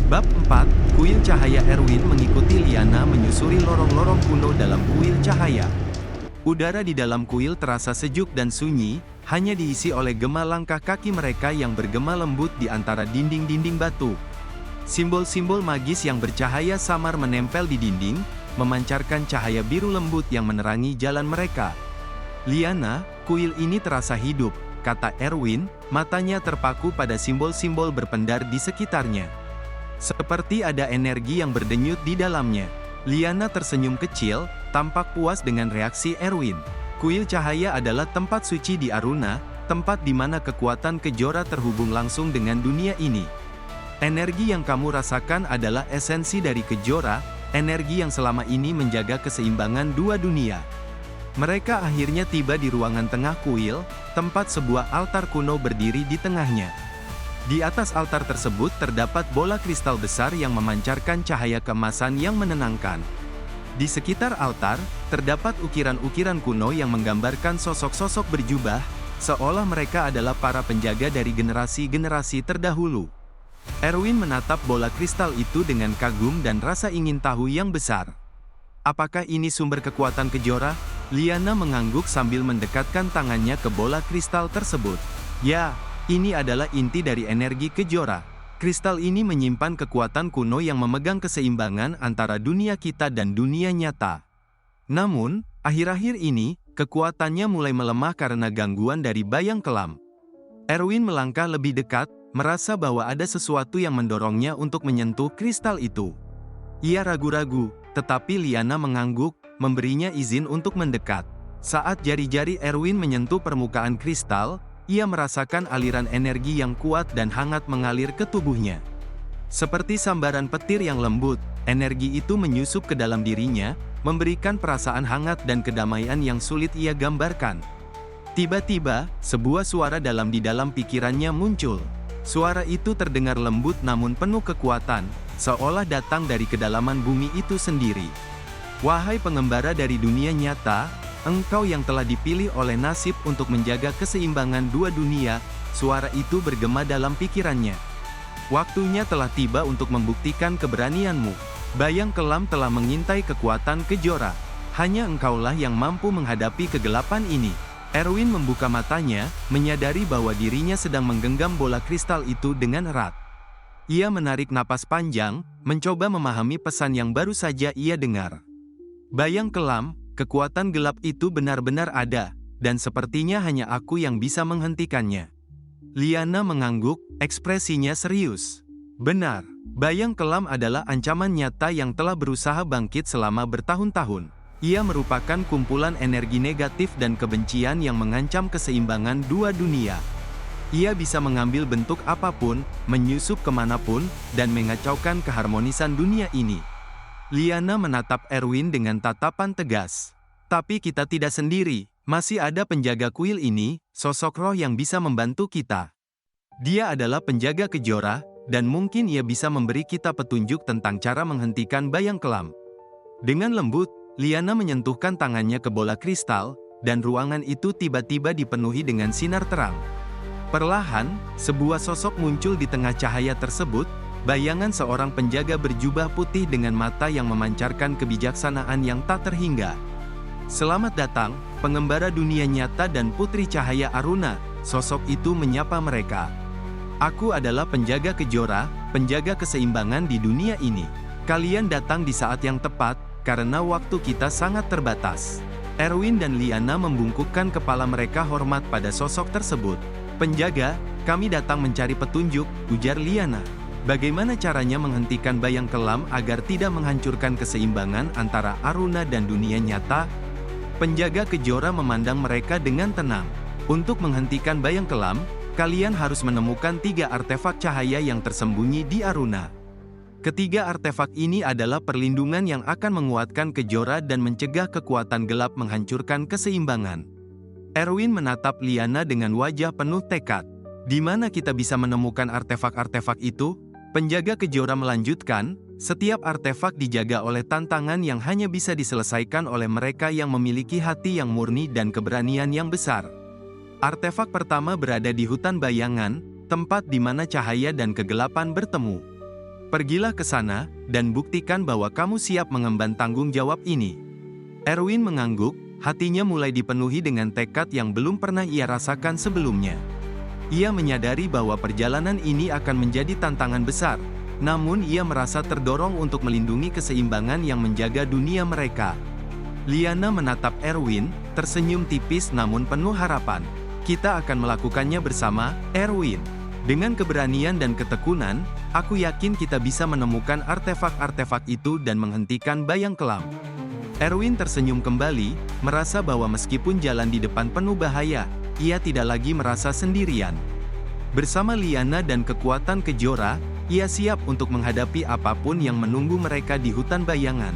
Bab 4, Kuil Cahaya. Erwin mengikuti Liana menyusuri lorong-lorong kuno dalam kuil cahaya. Udara di dalam kuil terasa sejuk dan sunyi, hanya diisi oleh gema langkah kaki mereka yang bergema lembut di antara dinding-dinding batu. Simbol-simbol magis yang bercahaya samar menempel di dinding, memancarkan cahaya biru lembut yang menerangi jalan mereka. "Liana, kuil ini terasa hidup," kata Erwin, matanya terpaku pada simbol-simbol berpendar di sekitarnya. Seperti ada energi yang berdenyut di dalamnya. Liana tersenyum kecil, tampak puas dengan reaksi Erwin. Kuil cahaya adalah tempat suci di Aruna, tempat di mana kekuatan Kejora terhubung langsung dengan dunia ini. Energi yang kamu rasakan adalah esensi dari Kejora, energi yang selama ini menjaga keseimbangan dua dunia. Mereka akhirnya tiba di ruangan tengah kuil, tempat sebuah altar kuno berdiri di tengahnya. Di atas altar tersebut terdapat bola kristal besar yang memancarkan cahaya keemasan yang menenangkan. Di sekitar altar, terdapat ukiran-ukiran kuno yang menggambarkan sosok-sosok berjubah, seolah mereka adalah para penjaga dari generasi-generasi terdahulu. Erwin menatap bola kristal itu dengan kagum dan rasa ingin tahu yang besar. Apakah ini sumber kekuatan Kejora? Liana mengangguk sambil mendekatkan tangannya ke bola kristal tersebut. Ya, ini adalah inti dari energi Kejora. Kristal ini menyimpan kekuatan kuno yang memegang keseimbangan antara dunia kita dan dunia nyata. Namun, akhir-akhir ini, kekuatannya mulai melemah karena gangguan dari bayang kelam. Erwin melangkah lebih dekat, merasa bahwa ada sesuatu yang mendorongnya untuk menyentuh kristal itu. Ia ragu-ragu, tetapi Liana mengangguk, memberinya izin untuk mendekat. Saat jari-jari Erwin menyentuh permukaan kristal, ia merasakan aliran energi yang kuat dan hangat mengalir ke tubuhnya. Seperti sambaran petir yang lembut, energi itu menyusup ke dalam dirinya, memberikan perasaan hangat dan kedamaian yang sulit ia gambarkan. Tiba-tiba, sebuah suara dalam di dalam pikirannya muncul. Suara itu terdengar lembut namun penuh kekuatan, seolah datang dari kedalaman bumi itu sendiri. "Wahai pengembara dari dunia nyata, engkau yang telah dipilih oleh nasib untuk menjaga keseimbangan dua dunia," suara itu bergema dalam pikirannya. "Waktunya telah tiba untuk membuktikan keberanianmu. Bayang kelam telah mengintai kekuatan Kejora. Hanya engkaulah yang mampu menghadapi kegelapan ini." Erwin membuka matanya, menyadari bahwa dirinya sedang menggenggam bola kristal itu dengan erat. Ia menarik napas panjang, mencoba memahami pesan yang baru saja ia dengar. Bayang kelam, kekuatan gelap itu benar-benar ada, dan sepertinya hanya aku yang bisa menghentikannya. Liana mengangguk, ekspresinya serius. Benar, bayang kelam adalah ancaman nyata yang telah berusaha bangkit selama bertahun-tahun. Ia merupakan kumpulan energi negatif dan kebencian yang mengancam keseimbangan dua dunia. Ia bisa mengambil bentuk apapun, menyusup kemanapun, dan mengacaukan keharmonisan dunia ini. Liana menatap Erwin dengan tatapan tegas. "Tapi kita tidak sendiri, masih ada penjaga kuil ini, sosok roh yang bisa membantu kita. Dia adalah penjaga Kejora, dan mungkin ia bisa memberi kita petunjuk tentang cara menghentikan bayang kelam." Dengan lembut, Liana menyentuhkan tangannya ke bola kristal, dan ruangan itu tiba-tiba dipenuhi dengan sinar terang. Perlahan, sebuah sosok muncul di tengah cahaya tersebut, bayangan seorang penjaga berjubah putih dengan mata yang memancarkan kebijaksanaan yang tak terhingga. "Selamat datang, pengembara dunia nyata dan putri cahaya Aruna," sosok itu menyapa mereka. "Aku adalah penjaga Kejora, penjaga keseimbangan di dunia ini. Kalian datang di saat yang tepat, karena waktu kita sangat terbatas." Erwin dan Liana membungkukkan kepala mereka hormat pada sosok tersebut. "Penjaga, kami datang mencari petunjuk," ujar Liana. "Bagaimana caranya menghentikan bayang kelam agar tidak menghancurkan keseimbangan antara Aruna dan dunia nyata?" Penjaga Kejora memandang mereka dengan tenang. "Untuk menghentikan bayang kelam, kalian harus menemukan 3 artefak cahaya yang tersembunyi di Aruna. Ketiga artefak ini adalah perlindungan yang akan menguatkan Kejora dan mencegah kekuatan gelap menghancurkan keseimbangan." Erwin menatap Liana dengan wajah penuh tekad. "Di mana kita bisa menemukan artefak-artefak itu?" Penjaga Kejora melanjutkan, "Setiap artefak dijaga oleh tantangan yang hanya bisa diselesaikan oleh mereka yang memiliki hati yang murni dan keberanian yang besar. Artefak pertama berada di hutan bayangan, tempat di mana cahaya dan kegelapan bertemu. Pergilah ke sana, dan buktikan bahwa kamu siap mengemban tanggung jawab ini. Erwin mengangguk, hatinya mulai dipenuhi dengan tekad yang belum pernah ia rasakan sebelumnya. Ia menyadari bahwa perjalanan ini akan menjadi tantangan besar, namun ia merasa terdorong untuk melindungi keseimbangan yang menjaga dunia mereka. Liana menatap Erwin, tersenyum tipis namun penuh harapan. Kita akan melakukannya bersama, Erwin. Dengan keberanian dan ketekunan, aku yakin kita bisa menemukan artefak-artefak itu dan menghentikan bayang kelam. Erwin tersenyum kembali, merasa bahwa meskipun jalan di depan penuh bahaya, ia tidak lagi merasa sendirian. Bersama Liana dan kekuatan Kejora, ia siap untuk menghadapi apapun yang menunggu mereka di hutan bayangan.